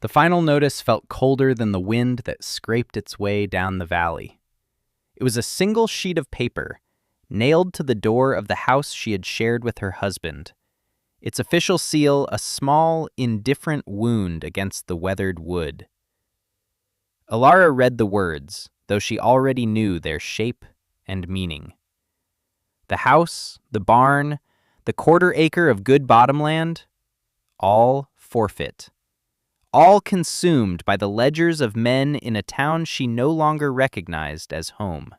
The final notice felt colder than the wind that scraped its way down the valley. It was a single sheet of paper, nailed to the door of the house she had shared with her husband. Its official seal a small, indifferent wound against the weathered wood. Alara read the words, though she already knew their shape and meaning. The house, the barn, the quarter-acre of good bottomland, all forfeit. All consumed by the ledgers of men in a town she no longer recognized as home.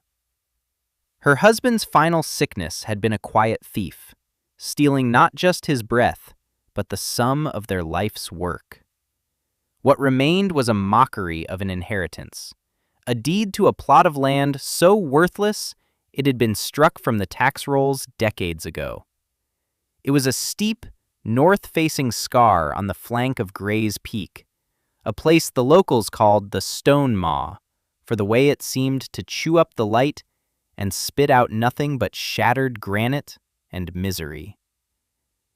Her husband's final sickness had been a quiet thief, stealing not just his breath, but the sum of their life's work. What remained was a mockery of an inheritance, a deed to a plot of land so worthless it had been struck from the tax rolls decades ago. It was a steep, north-facing scar on the flank of Gray's Peak, a place the locals called the Stone Maw, for the way it seemed to chew up the light and spit out nothing but shattered granite and misery.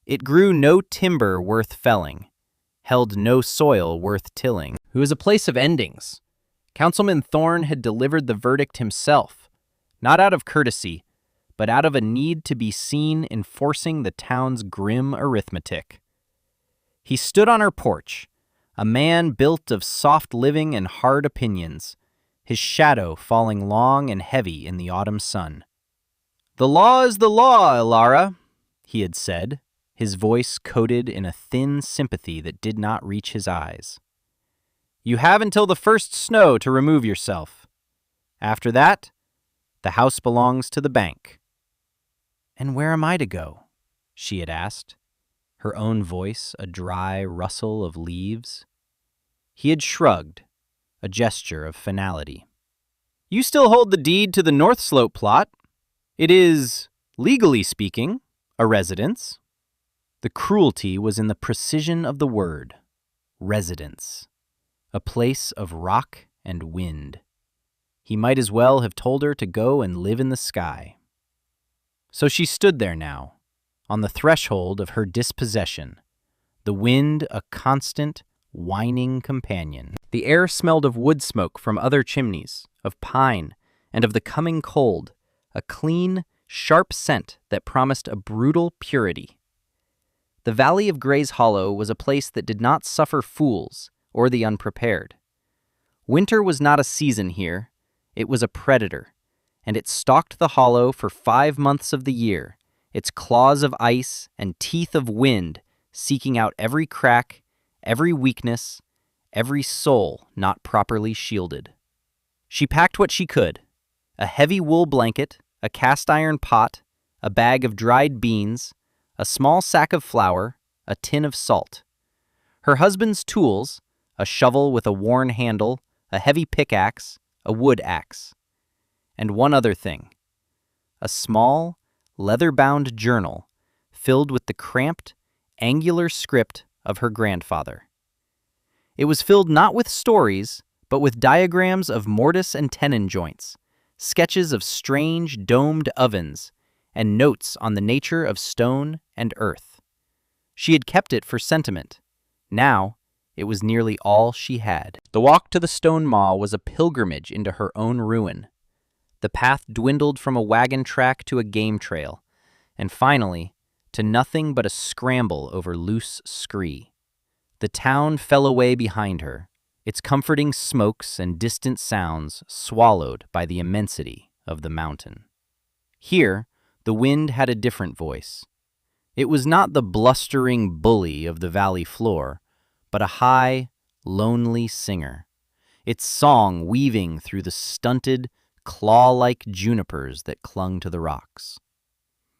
It grew no timber worth felling, held no soil worth tilling. It was a place of endings. Councilman Thorne had delivered the verdict himself, not out of courtesy, but out of a need to be seen enforcing the town's grim arithmetic. He stood on her porch, a man built of soft living and hard opinions, his shadow falling long and heavy in the autumn sun. "The law is the law, Alara," he had said, his voice coated in a thin sympathy that did not reach his eyes. "You have until the first snow to remove yourself. After that, the house belongs to the bank." "And where am I to go?" she had asked, her own voice a dry rustle of leaves. He had shrugged, a gesture of finality. "You still hold the deed to the North Slope plot. It is, legally speaking, a residence." The cruelty was in the precision of the word, residence, a place of rock and wind. He might as well have told her to go and live in the sky. So she stood there now, on the threshold of her dispossession, the wind a constant, whining companion. The air smelled of wood smoke from other chimneys, of pine, and of the coming cold, a clean, sharp scent that promised a brutal purity. The Valley of Gray's Hollow was a place that did not suffer fools or the unprepared. Winter was not a season here, it was a predator, and it stalked the hollow for 5 months of the year, its claws of ice and teeth of wind seeking out every crack, every weakness, every soul not properly shielded. She packed what she could: a heavy wool blanket, a cast-iron pot, a bag of dried beans, a small sack of flour, a tin of salt. Her husband's tools, a shovel with a worn handle, a heavy pickaxe, a wood axe. And one other thing: a small, leather-bound journal filled with the cramped, angular script of her grandfather. It was filled not with stories, but with diagrams of mortise and tenon joints, sketches of strange domed ovens, and notes on the nature of stone and earth. She had kept it for sentiment. Now, it was nearly all she had. The walk to the Stone Maw was a pilgrimage into her own ruin. The path dwindled from a wagon track to a game trail, and finally, to nothing but a scramble over loose scree. The town fell away behind her, its comforting smokes and distant sounds swallowed by the immensity of the mountain. Here, the wind had a different voice. It was not the blustering bully of the valley floor, but a high, lonely singer, its song weaving through the stunted, claw-like junipers that clung to the rocks.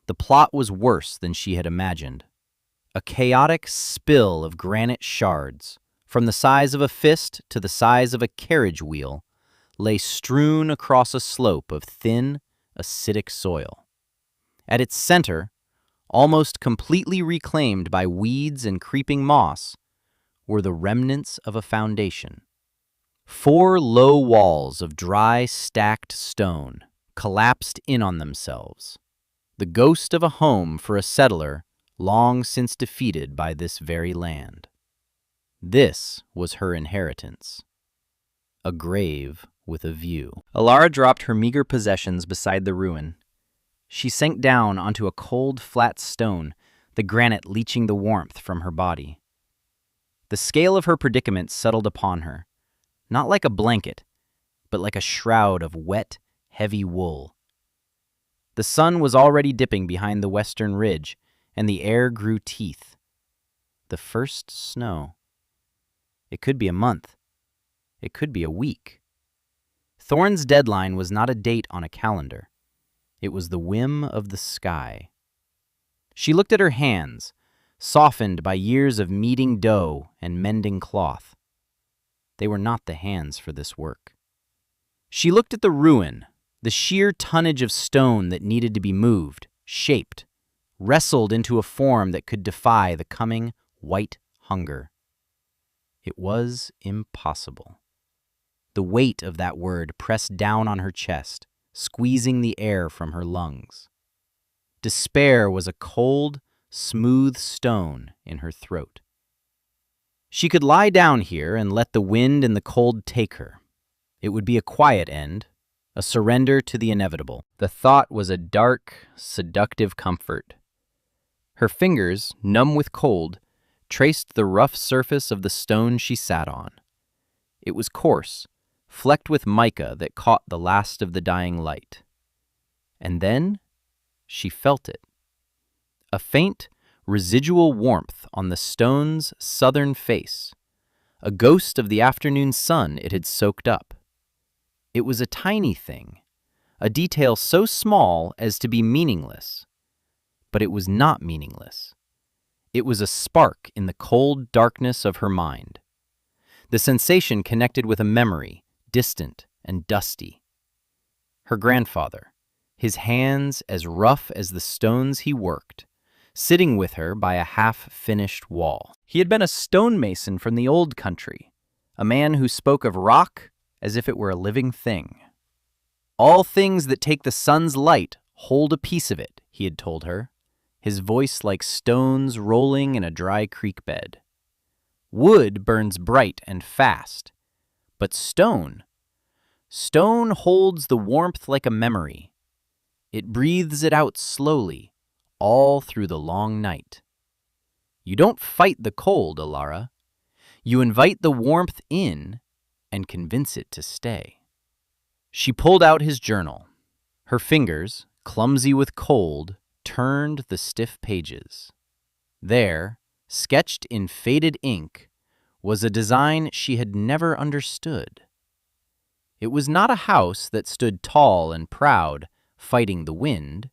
The plot was worse than she had imagined. A chaotic spill of granite shards, from the size of a fist to the size of a carriage wheel, lay strewn across a slope of thin, acidic soil. At its center, almost completely reclaimed by weeds and creeping moss, were the remnants of a foundation. 4 low walls of dry, stacked stone collapsed in on themselves, the ghost of a home for a settler long since defeated by this very land. This was her inheritance. A grave with a view. Alara dropped her meager possessions beside the ruin. She sank down onto a cold, flat stone, the granite leaching the warmth from her body. The scale of her predicament settled upon her, not like a blanket, but like a shroud of wet, heavy wool. The sun was already dipping behind the western ridge, and the air grew teeth. The first snow. It could be a month. It could be a week. Thorne's deadline was not a date on a calendar. It was the whim of the sky. She looked at her hands, softened by years of kneading dough and mending cloth. They were not the hands for this work. She looked at the ruin, the sheer tonnage of stone that needed to be moved, shaped, wrestled into a form that could defy the coming white hunger. It was impossible. The weight of that word pressed down on her chest, squeezing the air from her lungs. Despair was a cold, smooth stone in her throat. She could lie down here and let the wind and the cold take her. It would be a quiet end, a surrender to the inevitable. The thought was a dark, seductive comfort. Her fingers, numb with cold, traced the rough surface of the stone she sat on. It was coarse, flecked with mica that caught the last of the dying light. And then she felt it. A faint, residual warmth on the stone's southern face, a ghost of the afternoon sun it had soaked up. It was a tiny thing, a detail so small as to be meaningless. But it was not meaningless. It was a spark in the cold darkness of her mind. The sensation connected with a memory, distant and dusty. Her grandfather, his hands as rough as the stones he worked, sitting with her by a half-finished wall. He had been a stonemason from the old country, a man who spoke of rock as if it were a living thing. All things that take the sun's light hold a piece of it, he had told her, his voice like stones rolling in a dry creek bed. Wood burns bright and fast, but stone holds the warmth like a memory. It breathes it out slowly, all through the long night. You don't fight the cold, Alara. You invite the warmth in and convince it to stay. She pulled out his journal. Her fingers, clumsy with cold, turned the stiff pages. There, sketched in faded ink, was a design she had never understood. It was not a house that stood tall and proud, fighting the wind.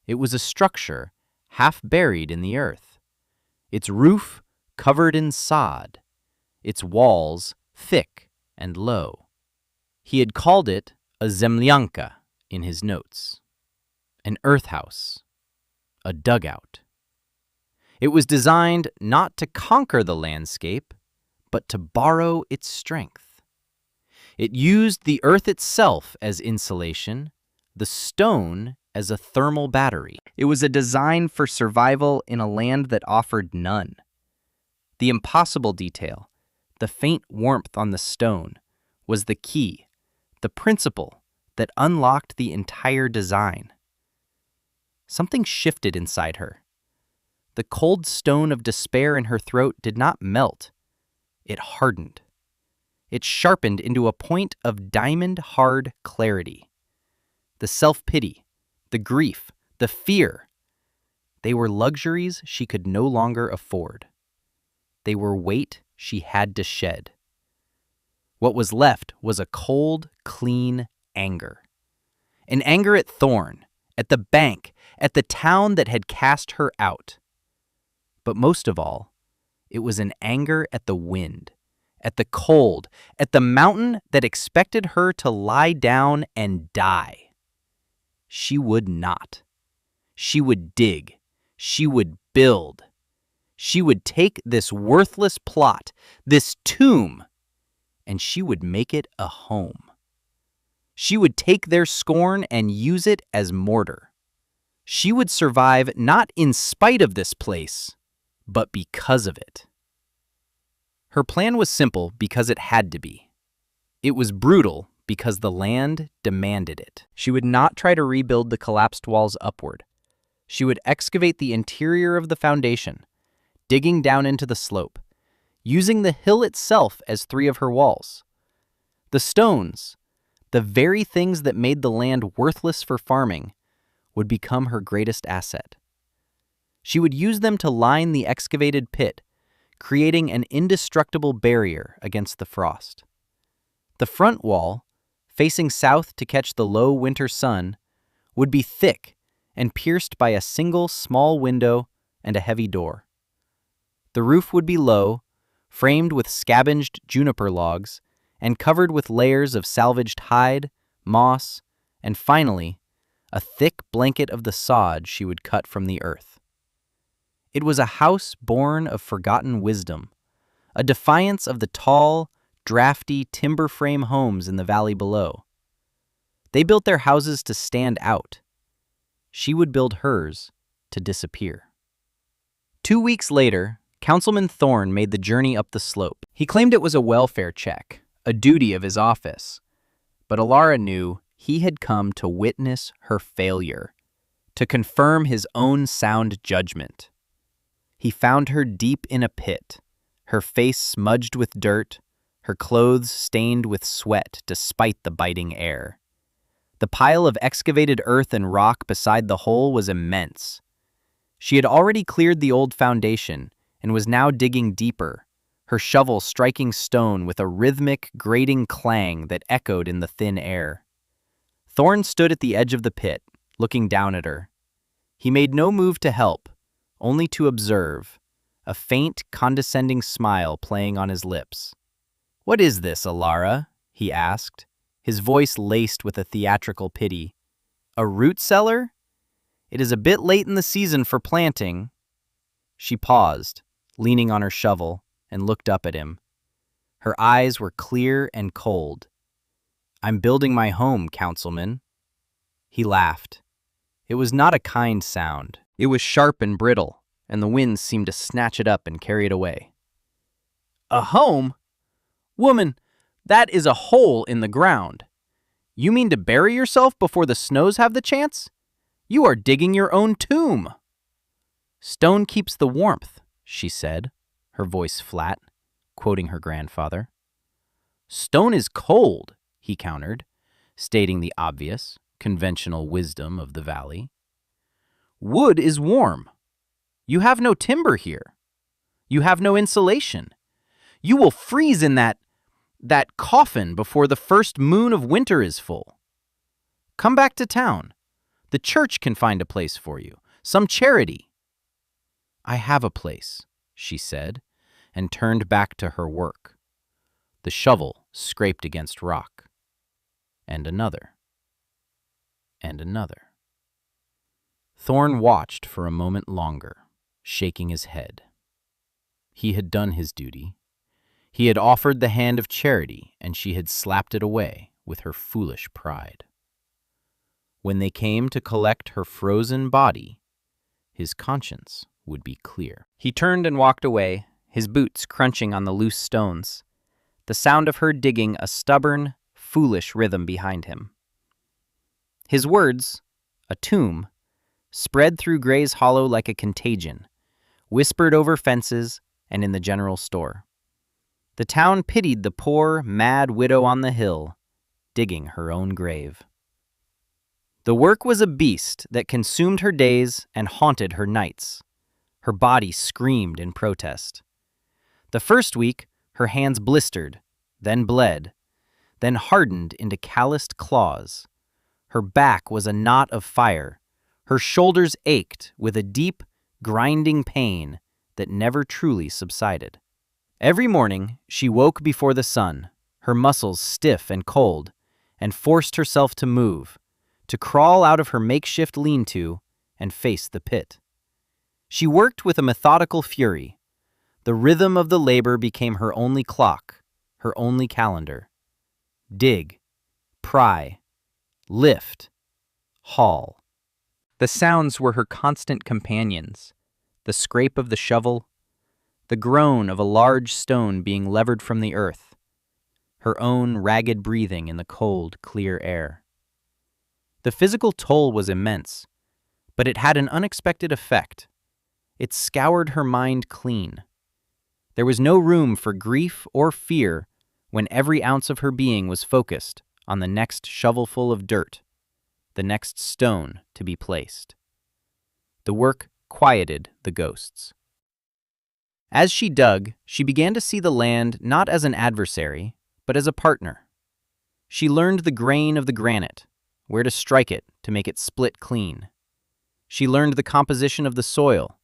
It was a structure half buried in the earth, its roof covered in sod, its walls thick and low. He had called it a zemlyanka in his notes, an earth house, a dugout. It was designed not to conquer the landscape, but to borrow its strength. It used the earth itself as insulation, the stone as a thermal battery. It was a design for survival in a land that offered none. The impossible detail, the faint warmth on the stone, was the key, the principle that unlocked the entire design. Something shifted inside her. The cold stone of despair in her throat did not melt. It hardened. It sharpened into a point of diamond-hard clarity. The self-pity, the grief, the fear, they were luxuries she could no longer afford. They were weight she had to shed. What was left was a cold, clean anger. An anger at Thorne, at the bank, at the town that had cast her out. But most of all, it was an anger at the wind, at the cold, at the mountain that expected her to lie down and die. She would not. She would dig. She would build. She would take this worthless plot, this tomb, and she would make it a home. She would take their scorn and use it as mortar. She would survive not in spite of this place, but because of it. Her plan was simple because it had to be. It was brutal because the land demanded it. She would not try to rebuild the collapsed walls upward. She would excavate the interior of the foundation, digging down into the slope, using the hill itself as three of her walls. The stones, the very things that made the land worthless for farming, would become her greatest asset. She would use them to line the excavated pit, creating an indestructible barrier against the frost. The front wall, facing south to catch the low winter sun, would be thick and pierced by a single small window and a heavy door. The roof would be low, framed with scavenged juniper logs, and covered with layers of salvaged hide, moss, and finally, a thick blanket of the sod she would cut from the earth. It was a house born of forgotten wisdom, a defiance of the tall, drafty timber frame homes in the valley below. They built their houses to stand out. She would build hers to disappear. 2 weeks later, Councilman Thorne made the journey up the slope. He claimed it was a welfare check, a duty of his office. But Alara knew he had come to witness her failure, to confirm his own sound judgment. He found her deep in a pit, her face smudged with dirt, her clothes stained with sweat despite the biting air. The pile of excavated earth and rock beside the hole was immense. She had already cleared the old foundation and was now digging deeper, her shovel striking stone with a rhythmic, grating clang that echoed in the thin air. Thorne stood at the edge of the pit, looking down at her. He made no move to help, only to observe, a faint, condescending smile playing on his lips. "What is this, Alara?" he asked, his voice laced with a theatrical pity. "A root cellar? It is a bit late in the season for planting." She paused, leaning on her shovel, and looked up at him. Her eyes were clear and cold. "I'm building my home, Councilman." He laughed. It was not a kind sound. It was sharp and brittle, and the wind seemed to snatch it up and carry it away. "A home? Woman, that is a hole in the ground. You mean to bury yourself before the snows have the chance? You are digging your own tomb." "Stone keeps the warmth," she said, her voice flat, quoting her grandfather. "Stone is cold," he countered, stating the obvious, conventional wisdom of the valley. "Wood is warm. You have no timber here. You have no insulation. You will freeze in that coffin before the first moon of winter is full. Come back to town. The church can find a place for you, some charity." "I have a place," she said, and turned back to her work. The shovel scraped against rock. And another. And another. Thorne watched for a moment longer, shaking his head. He had done his duty. He had offered the hand of charity, and she had slapped it away with her foolish pride. When they came to collect her frozen body, his conscience would be clear. He turned and walked away, his boots crunching on the loose stones, the sound of her digging a stubborn, foolish rhythm behind him. His words, a tomb, spread through Gray's Hollow like a contagion, whispered over fences and in the general store. The town pitied the poor, mad widow on the hill, digging her own grave. The work was a beast that consumed her days and haunted her nights. Her body screamed in protest. The first week, her hands blistered, then bled, then hardened into calloused claws. Her back was a knot of fire. Her shoulders ached with a deep, grinding pain that never truly subsided. Every morning, she woke before the sun, her muscles stiff and cold, and forced herself to move, to crawl out of her makeshift lean-to and face the pit. She worked with a methodical fury. The rhythm of the labor became her only clock, her only calendar. Dig, pry, lift, haul. The sounds were her constant companions. The scrape of the shovel, the groan of a large stone being levered from the earth, her own ragged breathing in the cold, clear air. The physical toll was immense, but it had an unexpected effect. It scoured her mind clean. There was no room for grief or fear when every ounce of her being was focused on the next shovelful of dirt, the next stone to be placed. The work quieted the ghosts. As she dug, she began to see the land not as an adversary, but as a partner. She learned the grain of the granite, where to strike it to make it split clean. She learned the composition of the soil,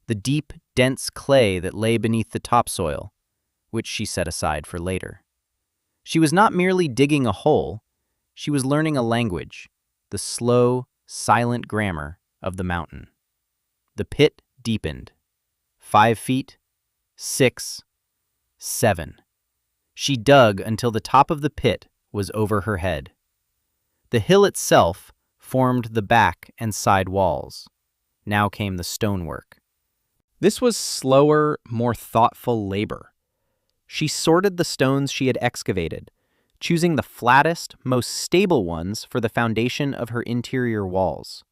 the deep, dense clay that lay beneath the topsoil, which she set aside for later. She was not merely digging a hole, she was learning a language, the slow, silent grammar of the mountain. The pit deepened. 5 feet, 6, 7. She dug until the top of the pit was over her head. The hill itself formed the back and side walls. Now came the stonework. This was slower, more thoughtful labor. She sorted the stones she had excavated, choosing the flattest, most stable ones for the foundation of her interior walls.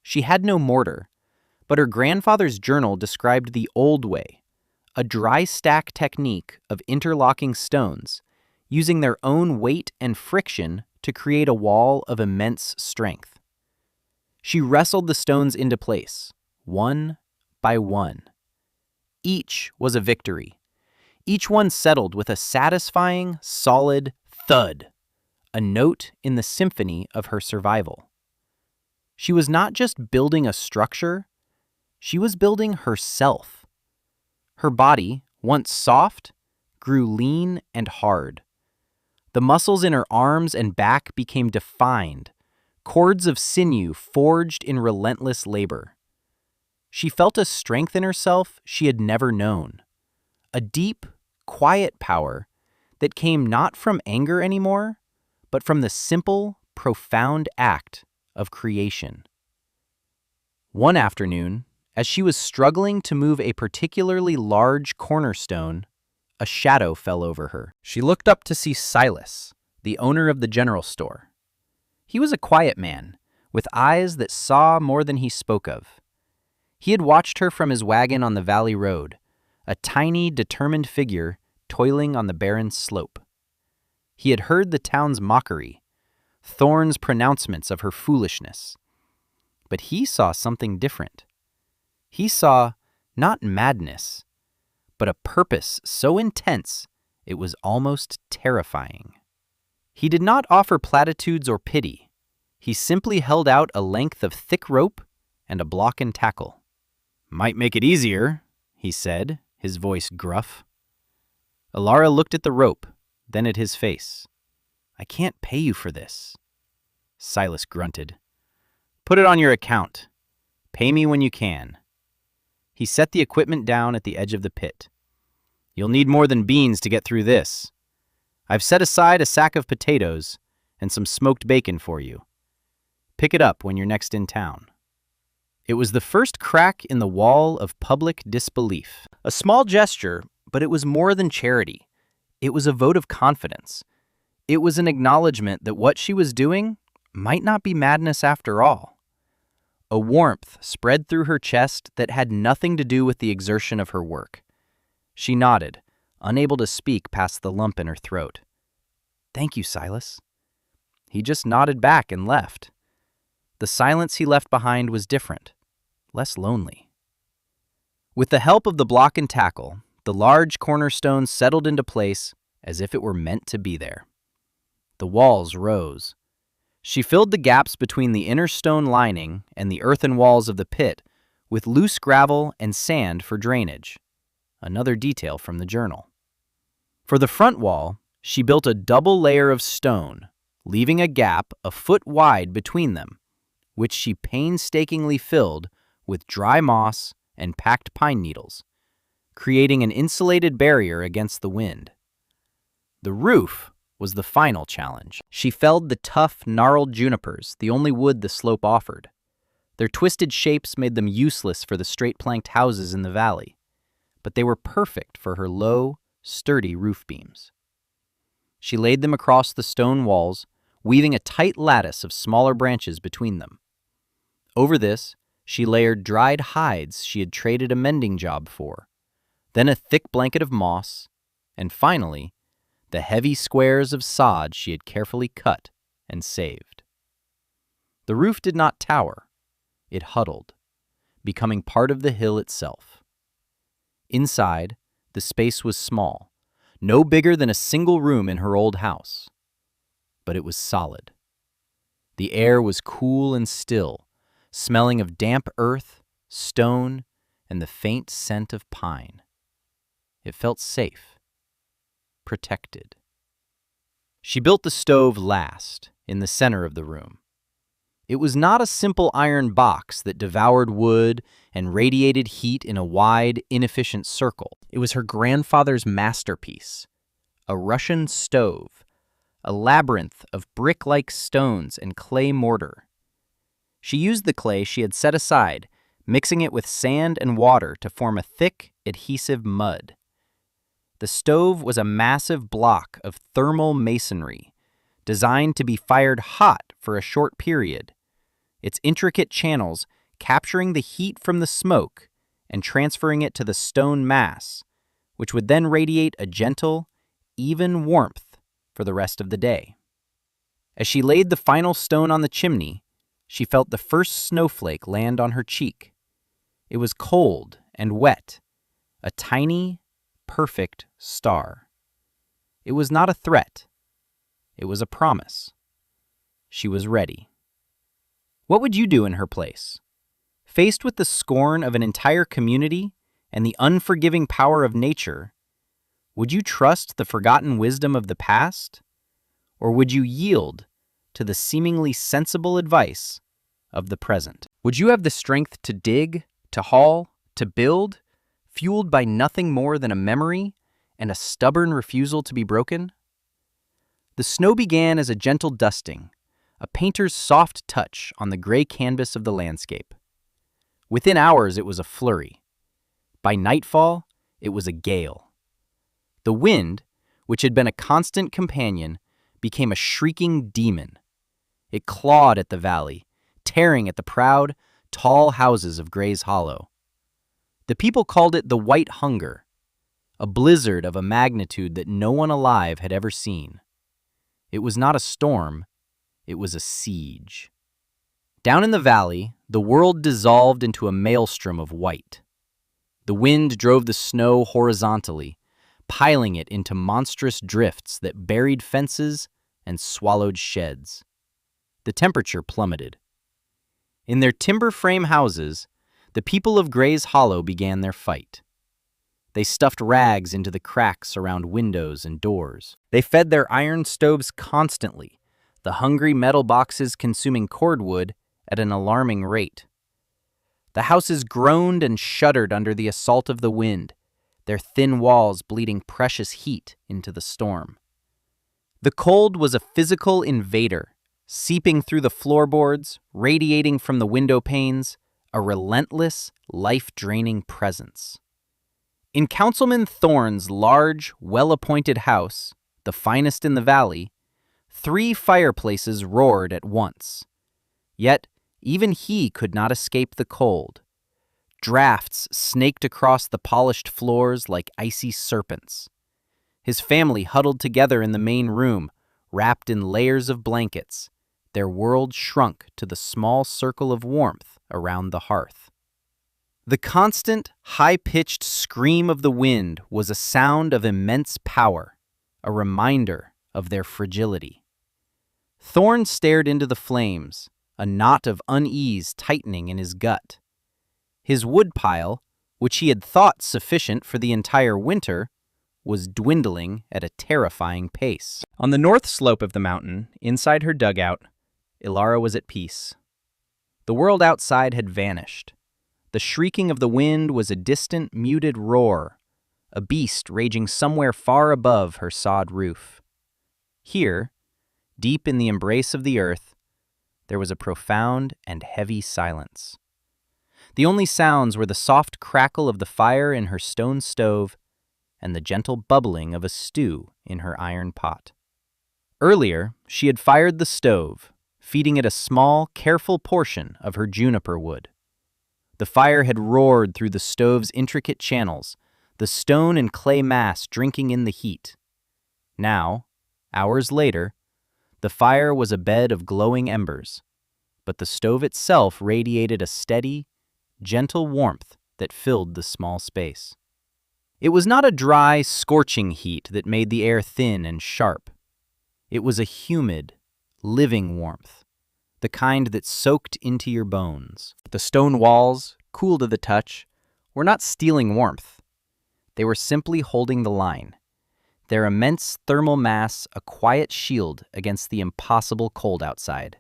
She had no mortar, but her grandfather's journal described the old way, a dry stack technique of interlocking stones, using their own weight and friction to create a wall of immense strength. She wrestled the stones into place, one by one. Each was a victory. Each one settled with a satisfying, solid thud, a note in the symphony of her survival. She was not just building a structure, she was building herself. Her body, once soft, grew lean and hard. The muscles in her arms and back became defined, cords of sinew forged in relentless labor. She felt a strength in herself she had never known, a deep, quiet power that came not from anger anymore, but from the simple, profound act of creation. One afternoon, as she was struggling to move a particularly large cornerstone, a shadow fell over her. She looked up to see Silas, the owner of the general store. He was a quiet man, with eyes that saw more than he spoke of. He had watched her from his wagon on the valley road, a tiny, determined figure toiling on the barren slope. He had heard the town's mockery, Thorne's pronouncements of her foolishness. But he saw something different. He saw not madness, but a purpose so intense it was almost terrifying. He did not offer platitudes or pity. He simply held out a length of thick rope and a block and tackle. "Might make it easier," he said, his voice gruff. Alara looked at the rope, then at his face. "I can't pay you for this." Silas grunted. "Put it on your account. Pay me when you can." He set the equipment down at the edge of the pit. "You'll need more than beans to get through this. I've set aside a sack of potatoes and some smoked bacon for you. Pick it up when you're next in town." It was the first crack in the wall of public disbelief. A small gesture, but it was more than charity. It was a vote of confidence. It was an acknowledgement that what she was doing might not be madness after all. A warmth spread through her chest that had nothing to do with the exertion of her work. She nodded, unable to speak past the lump in her throat. "Thank you, Silas." He just nodded back and left. The silence he left behind was different, less lonely. With the help of the block and tackle, the large cornerstone settled into place as if it were meant to be there. The walls rose. She filled the gaps between the inner stone lining and the earthen walls of the pit with loose gravel and sand for drainage, another detail from the journal. For the front wall, she built a double layer of stone, leaving a gap a foot wide between them, which she painstakingly filled with dry moss and packed pine needles, creating an insulated barrier against the wind. The roof was the final challenge. She felled the tough, gnarled junipers, the only wood the slope offered. Their twisted shapes made them useless for the straight-planked houses in the valley. but they were perfect for her low, sturdy roof beams. She laid them across the stone walls, weaving a tight lattice of smaller branches between them. Over this, she layered dried hides she had traded a mending job for, then a thick blanket of moss, and finally, the heavy squares of sod she had carefully cut and saved. The roof did not tower. It huddled, becoming part of the hill itself. Inside, the space was small, no bigger than a single room in her old house. But it was solid. The air was cool and still, smelling of damp earth, stone, and the faint scent of pine. It felt safe, protected. She built the stove last, in the center of the room. It was not a simple iron box that devoured wood and radiated heat in a wide, inefficient circle. It was her grandfather's masterpiece, a Russian stove, a labyrinth of brick-like stones and clay mortar. She used the clay she had set aside, mixing it with sand and water to form a thick, adhesive mud. The stove was a massive block of thermal masonry, designed to be fired hot for a short period, its intricate channels capturing the heat from the smoke and transferring it to the stone mass, which would then radiate a gentle, even warmth for the rest of the day. As she laid the final stone on the chimney, she felt the first snowflake land on her cheek. It was cold and wet, a tiny, perfect star. It was not a threat. It was a promise. She was ready. What would you do in her place? Faced with the scorn of an entire community and the unforgiving power of nature, would you trust the forgotten wisdom of the past? Or would you yield to the seemingly sensible advice of the present? Would you have the strength to dig, to haul, to build, fueled by nothing more than a memory and a stubborn refusal to be broken? The snow began as a gentle dusting, a painter's soft touch on the gray canvas of the landscape. Within hours, it was a flurry. By nightfall, it was a gale. The wind, which had been a constant companion, became a shrieking demon. It clawed at the valley, tearing at the proud, tall houses of Gray's Hollow. The people called it the White Hunger, a blizzard of a magnitude that no one alive had ever seen. It was not a storm, it was a siege. Down in the valley, the world dissolved into a maelstrom of white. The wind drove the snow horizontally, piling it into monstrous drifts that buried fences and swallowed sheds. The temperature plummeted. In their timber frame houses, the people of Gray's Hollow began their fight. They stuffed rags into the cracks around windows and doors. They fed their iron stoves constantly, the hungry metal boxes consuming cordwood at an alarming rate. The houses groaned and shuddered under the assault of the wind, their thin walls bleeding precious heat into the storm. The cold was a physical invader, seeping through the floorboards, radiating from the window panes, a relentless, life-draining presence. In Councilman Thorne's large, well-appointed house, the finest in the valley, 3 fireplaces roared at once. Yet, even he could not escape the cold. Drafts snaked across the polished floors like icy serpents. His family huddled together in the main room, wrapped in layers of blankets. Their world shrunk to the small circle of warmth around the hearth. The constant, high-pitched scream of the wind was a sound of immense power, a reminder of their fragility. Thorne stared into the flames, a knot of unease tightening in his gut. His woodpile, which he had thought sufficient for the entire winter, was dwindling at a terrifying pace. On the north slope of the mountain, inside her dugout, Ilara was at peace. The world outside had vanished. The shrieking of the wind was a distant, muted roar, a beast raging somewhere far above her sod roof. Here, deep in the embrace of the earth, there was a profound and heavy silence. The only sounds were the soft crackle of the fire in her stone stove and the gentle bubbling of a stew in her iron pot. Earlier, she had fired the stove, feeding it a small, careful portion of her juniper wood. The fire had roared through the stove's intricate channels, the stone and clay mass drinking in the heat. Now, hours later, the fire was a bed of glowing embers, but the stove itself radiated a steady, gentle warmth that filled the small space. It was not a dry, scorching heat that made the air thin and sharp. It was a humid, living warmth, the kind that soaked into your bones. The stone walls, cool to the touch, were not stealing warmth. They were simply holding the line, their immense thermal mass a quiet shield against the impossible cold outside.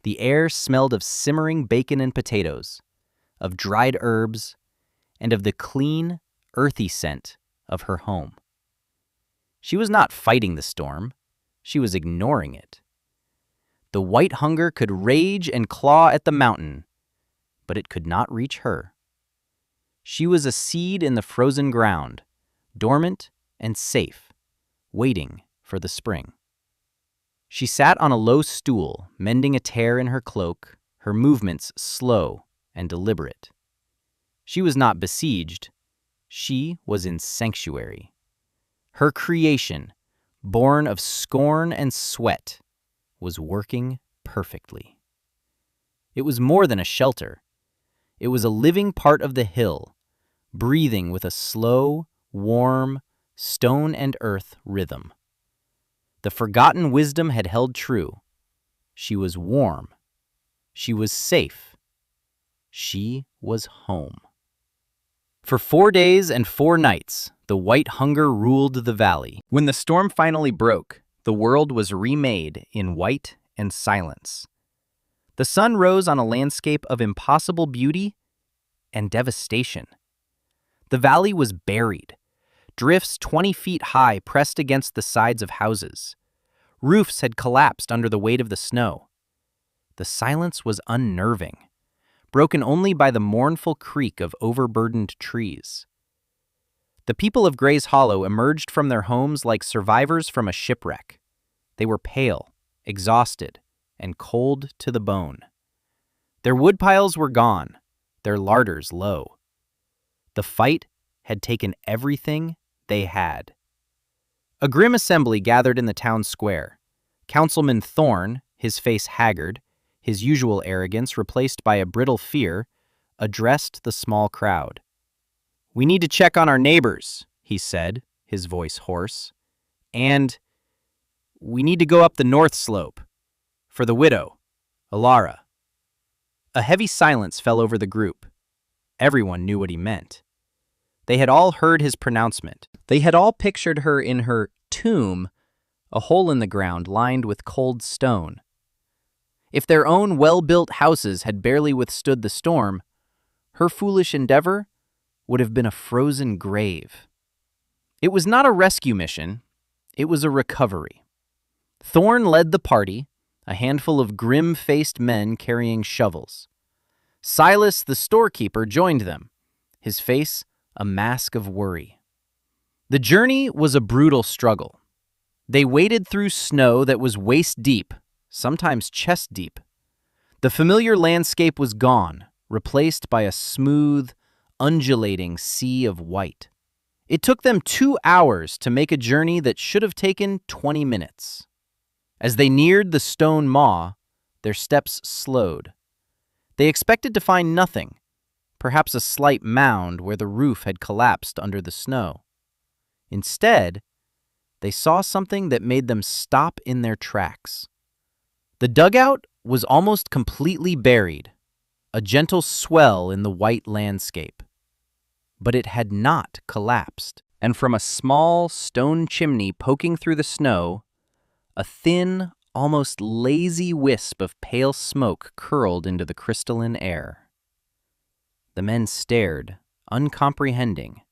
The air smelled of simmering bacon and potatoes, of dried herbs, and of the clean, earthy scent of her home. She was not fighting the storm. She was ignoring it. The white hunger could rage and claw at the mountain, but it could not reach her. She was a seed in the frozen ground, dormant and safe, waiting for the spring. She sat on a low stool, mending a tear in her cloak, her movements slow and deliberate. She was not besieged. She was in sanctuary. Her creation, born of scorn and sweat, was working perfectly. It was more than a shelter. It was a living part of the hill, breathing with a slow, warm, stone and earth rhythm. The forgotten wisdom had held true. She was warm. She was safe. She was home. For 4 days and 4 nights, the white hunger ruled the valley. When the storm finally broke, the world was remade in white and silence. The sun rose on a landscape of impossible beauty and devastation. The valley was buried. Drifts 20 feet high pressed against the sides of houses. Roofs had collapsed under the weight of the snow. The silence was unnerving, broken only by the mournful creak of overburdened trees. The people of Gray's Hollow emerged from their homes like survivors from a shipwreck. They were pale, exhausted, and cold to the bone. Their woodpiles were gone, their larders low. The fight had taken everything they had. A grim assembly gathered in the town square. Councilman Thorne, his face haggard, his usual arrogance replaced by a brittle fear, addressed the small crowd. "We need to check on our neighbors," he said, his voice hoarse. "And we need to go up the north slope. For the widow, Alara." A heavy silence fell over the group. Everyone knew what he meant. They had all heard his pronouncement. They had all pictured her in her tomb, a hole in the ground lined with cold stone. If their own well-built houses had barely withstood the storm, her foolish endeavor would have been a frozen grave. It was not a rescue mission. It was a recovery. Thorne led the party, a handful of grim-faced men carrying shovels. Silas, the storekeeper, joined them, his face a mask of worry. The journey was a brutal struggle. They waded through snow that was waist-deep, sometimes chest-deep. The familiar landscape was gone, replaced by a smooth, undulating sea of white. It took them 2 hours to make a journey that should have taken 20 minutes. As they neared the stone maw, their steps slowed. They expected to find nothing, perhaps a slight mound where the roof had collapsed under the snow. Instead, they saw something that made them stop in their tracks. The dugout was almost completely buried, a gentle swell in the white landscape. But it had not collapsed, and from a small stone chimney poking through the snow, a thin, almost lazy wisp of pale smoke curled into the crystalline air. The men stared, uncomprehending.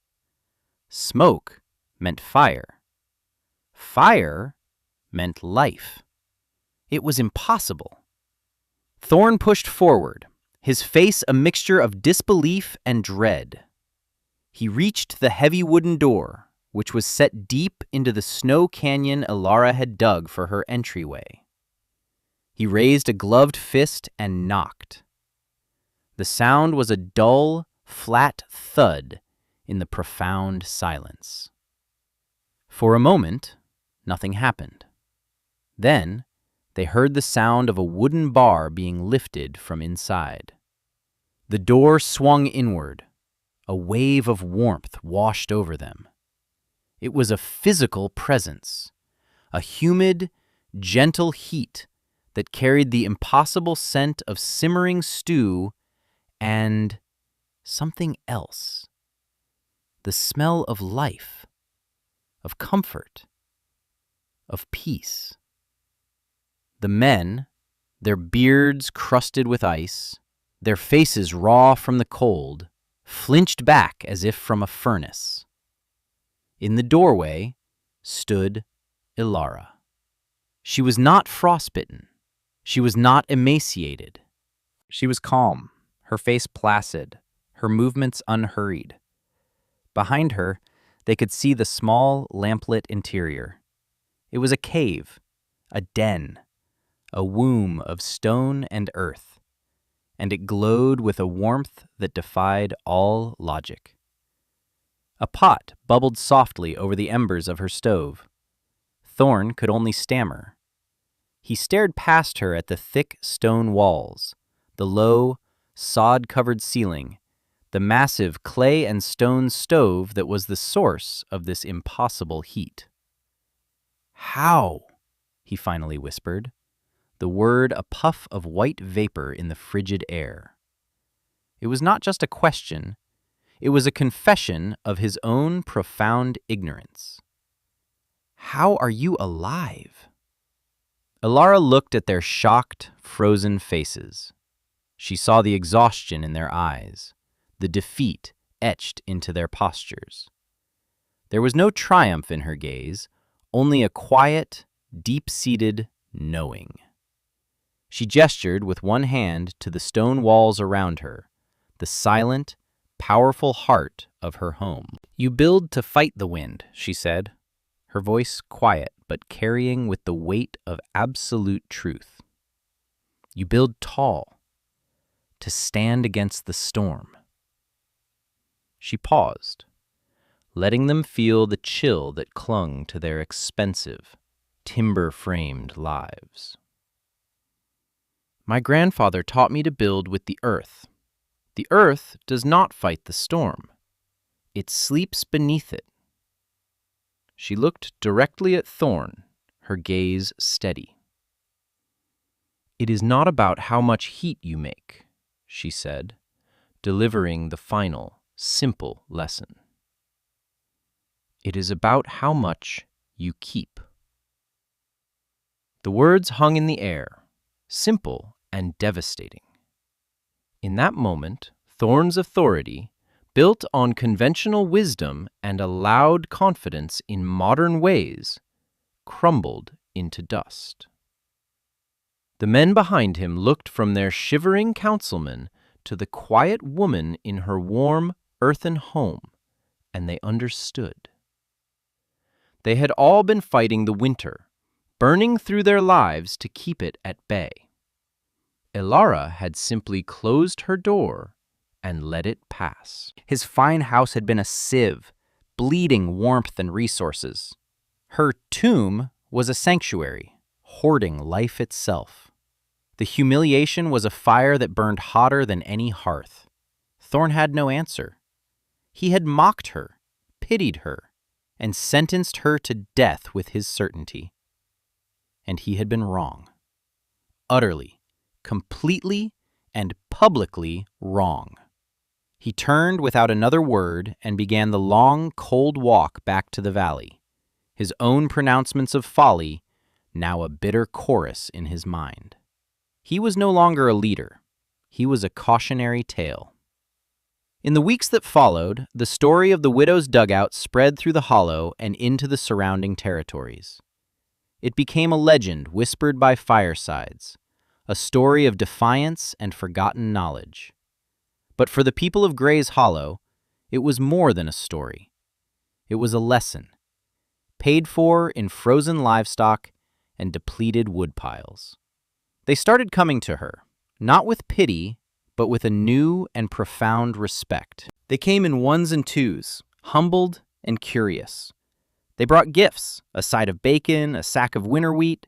Smoke meant fire. Fire meant life. It was impossible. Thorne pushed forward, his face a mixture of disbelief and dread. He reached the heavy wooden door, which was set deep into the snow canyon Ilara had dug for her entryway. He raised a gloved fist and knocked. The sound was a dull, flat thud in the profound silence. For a moment, nothing happened. Then, they heard the sound of a wooden bar being lifted from inside. The door swung inward. A wave of warmth washed over them. It was a physical presence, a humid, gentle heat that carried the impossible scent of simmering stew and something else. The smell of life, of comfort, of peace. The men, their beards crusted with ice, their faces raw from the cold, flinched back as if from a furnace. In the doorway stood Ilara. She was not frostbitten. She was not emaciated. She was calm, her face placid, her movements unhurried. Behind her, they could see the small, lamplit interior. It was a cave, a den, a womb of stone and earth, and it glowed with a warmth that defied all logic. A pot bubbled softly over the embers of her stove. Thorn could only stammer. He stared past her at the thick stone walls, the low, sod-covered ceiling, the massive clay and stone stove that was the source of this impossible heat. "How?" he finally whispered, the word a puff of white vapor in the frigid air. It was not just a question, it was a confession of his own profound ignorance. "How are you alive?" Ilara looked at their shocked, frozen faces. She saw the exhaustion in their eyes, the defeat etched into their postures. There was no triumph in her gaze, only a quiet, deep-seated knowing. She gestured with one hand to the stone walls around her, the silent, powerful heart of her home. "You build to fight the wind," she said, her voice quiet but carrying with the weight of absolute truth. "You build tall, to stand against the storm." She paused, letting them feel the chill that clung to their expensive, timber-framed lives. "My grandfather taught me to build with the earth. The earth does not fight the storm. It sleeps beneath it." She looked directly at Thorn, her gaze steady. "It is not about how much heat you make," she said, delivering the final, simple lesson. "It is about how much you keep." The words hung in the air, simple and devastating. In that moment, Thorn's authority, built on conventional wisdom and a loud confidence in modern ways, crumbled into dust. The men behind him looked from their shivering councilman to the quiet woman in her warm, earthen home, and they understood. They had all been fighting the winter, burning through their lives to keep it at bay. Ilara had simply closed her door and let it pass. His fine house had been a sieve, bleeding warmth and resources. Her tomb was a sanctuary, hoarding life itself. The humiliation was a fire that burned hotter than any hearth. Thorn had no answer. He had mocked her, pitied her, and sentenced her to death with his certainty. And he had been wrong. Utterly, completely, and publicly wrong. He turned without another word and began the long, cold walk back to the valley, his own pronouncements of folly now a bitter chorus in his mind. He was no longer a leader. He was a cautionary tale. In the weeks that followed, the story of the widow's dugout spread through the hollow and into the surrounding territories. It became a legend whispered by firesides, a story of defiance and forgotten knowledge. But for the people of Gray's Hollow, it was more than a story. It was a lesson, paid for in frozen livestock and depleted woodpiles. They started coming to her, not with pity, but with a new and profound respect. They came in ones and twos, humbled and curious. They brought gifts, a side of bacon, a sack of winter wheat,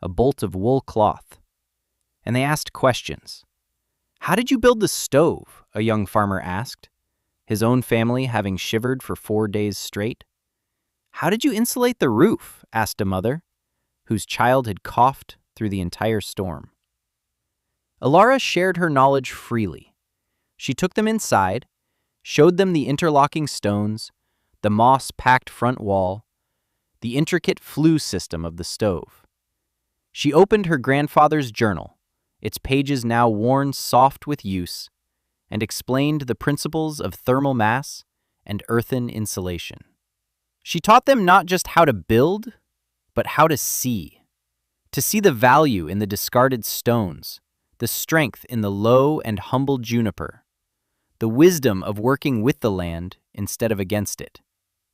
a bolt of wool cloth. And they asked questions. "How did you build the stove?" a young farmer asked, his own family having shivered for 4 days straight. "How did you insulate the roof?" asked a mother, whose child had coughed through the entire storm. Alara shared her knowledge freely. She took them inside, showed them the interlocking stones, the moss-packed front wall, the intricate flue system of the stove. She opened her grandfather's journal, its pages now worn soft with use, and explained the principles of thermal mass and earthen insulation. She taught them not just how to build, but how to see the value in the discarded stones, the strength in the low and humble juniper, the wisdom of working with the land instead of against it.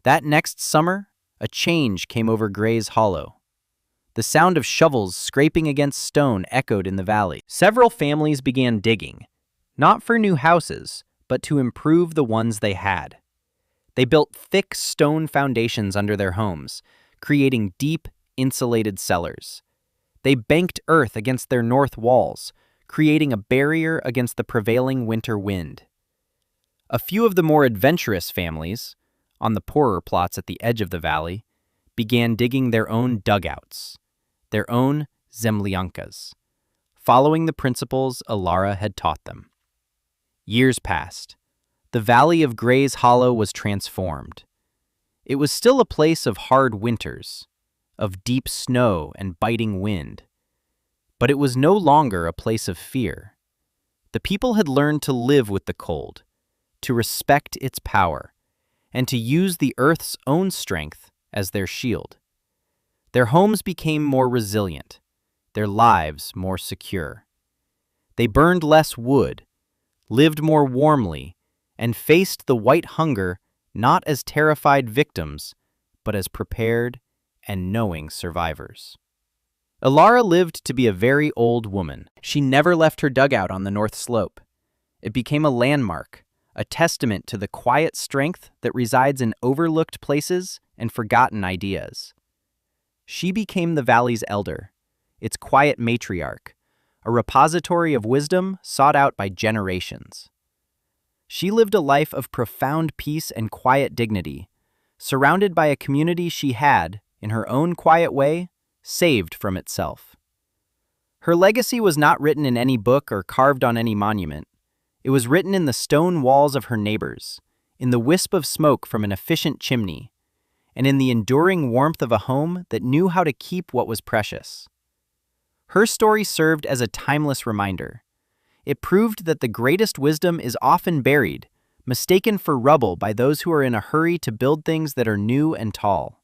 That next summer, a change came over Gray's Hollow. The sound of shovels scraping against stone echoed in the valley. Several families began digging, not for new houses, but to improve the ones they had. They built thick stone foundations under their homes, creating deep, insulated cellars. They banked earth against their north walls, creating a barrier against the prevailing winter wind. A few of the more adventurous families, on the poorer plots at the edge of the valley, began digging their own dugouts, their own zemlyankas, following the principles Alara had taught them. Years passed. The valley of Gray's Hollow was transformed. It was still a place of hard winters, of deep snow and biting wind, but it was no longer a place of fear. The people had learned to live with the cold, to respect its power, and to use the earth's own strength as their shield. Their homes became more resilient, their lives more secure. They burned less wood, lived more warmly, and faced the white hunger not as terrified victims, but as prepared and knowing survivors. Alara lived to be a very old woman. She never left her dugout on the north slope. It became a landmark, a testament to the quiet strength that resides in overlooked places and forgotten ideas. She became the valley's elder, its quiet matriarch, a repository of wisdom sought out by generations. She lived a life of profound peace and quiet dignity, surrounded by a community she had, in her own quiet way, saved from itself. Her legacy was not written in any book or carved on any monument. It was written in the stone walls of her neighbors, in the wisp of smoke from an efficient chimney, and in the enduring warmth of a home that knew how to keep what was precious. Her story served as a timeless reminder. It proved that the greatest wisdom is often buried, mistaken for rubble by those who are in a hurry to build things that are new and tall.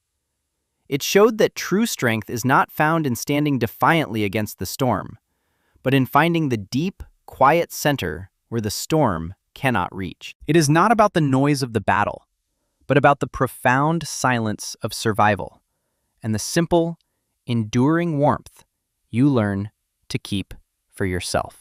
It showed that true strength is not found in standing defiantly against the storm, but in finding the deep, quiet center where the storm cannot reach. It is not about the noise of the battle, but about the profound silence of survival and the simple, enduring warmth you learn to keep for yourself.